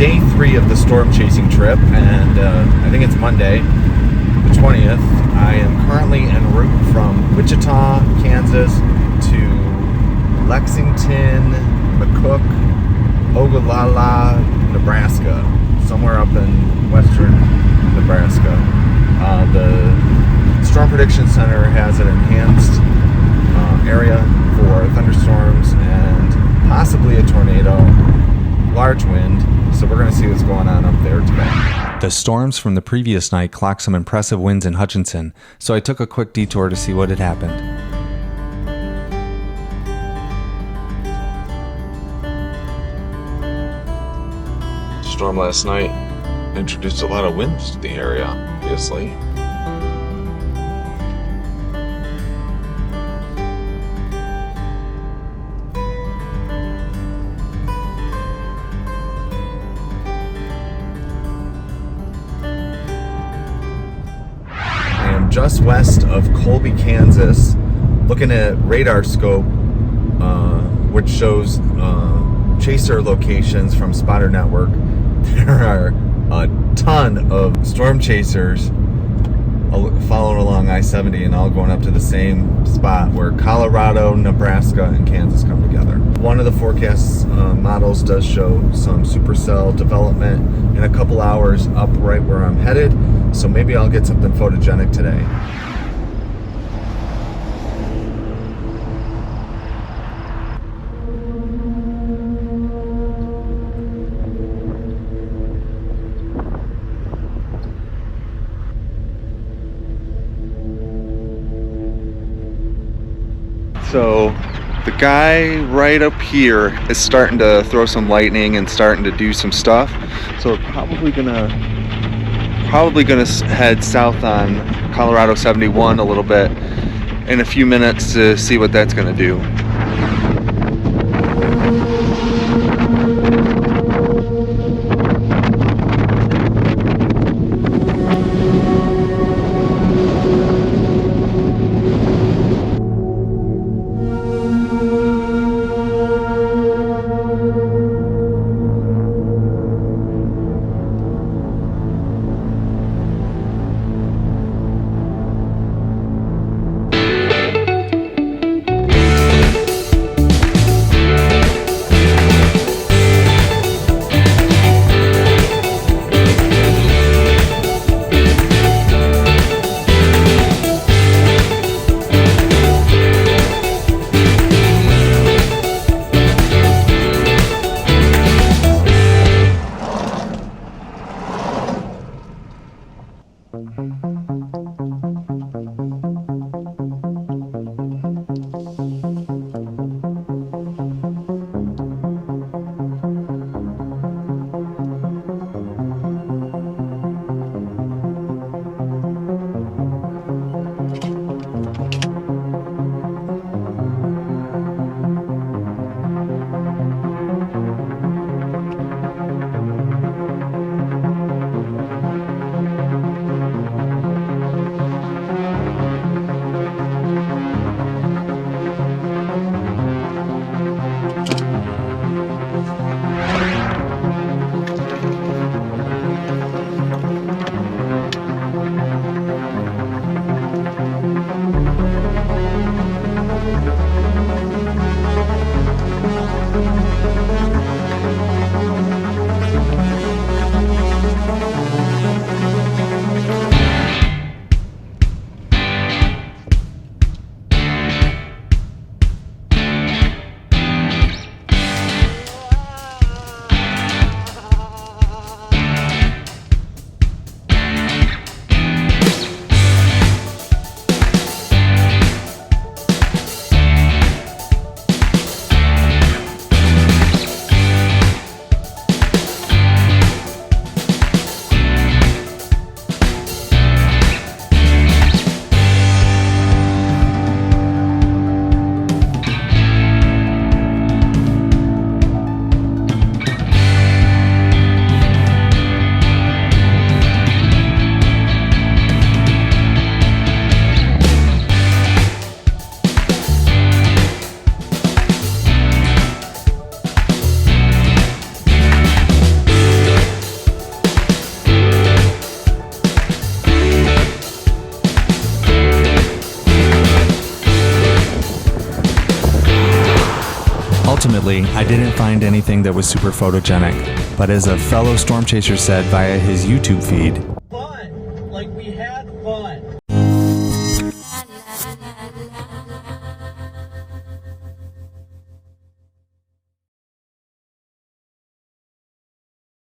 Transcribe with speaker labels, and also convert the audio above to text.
Speaker 1: day 3 of the storm chasing trip, and I think it's Monday, the 20th. I am currently en route from Wichita, Kansas to Lexington, McCook, Ogallala, Nebraska, somewhere up in western Nebraska. The Storm Prediction Center has an enhanced area for thunderstorms and possibly a tornado, large wind, so we're going to see what's going on up there today.
Speaker 2: The storms from the previous night clocked some impressive winds in Hutchinson, so I took a quick detour to see what had happened.
Speaker 3: Storm last night introduced a lot of winds to the area, obviously.
Speaker 1: Just west of Colby, Kansas, looking at radar scope, which shows chaser locations from Spotter Network. There are a ton of storm chasers following along I-70 and all going up to the same spot where Colorado, Nebraska, and Kansas come together. One of the forecast models does show some supercell development in a couple hours up right where I'm headed, so maybe I'll get something photogenic today.
Speaker 4: So the guy right up here is starting to throw some lightning and starting to do some stuff. So we're probably gonna head south on Colorado 71 a little bit in a few minutes to see what that's gonna do.
Speaker 2: Ultimately, I didn't find anything that was super photogenic, but as a fellow storm chaser said via his YouTube feed,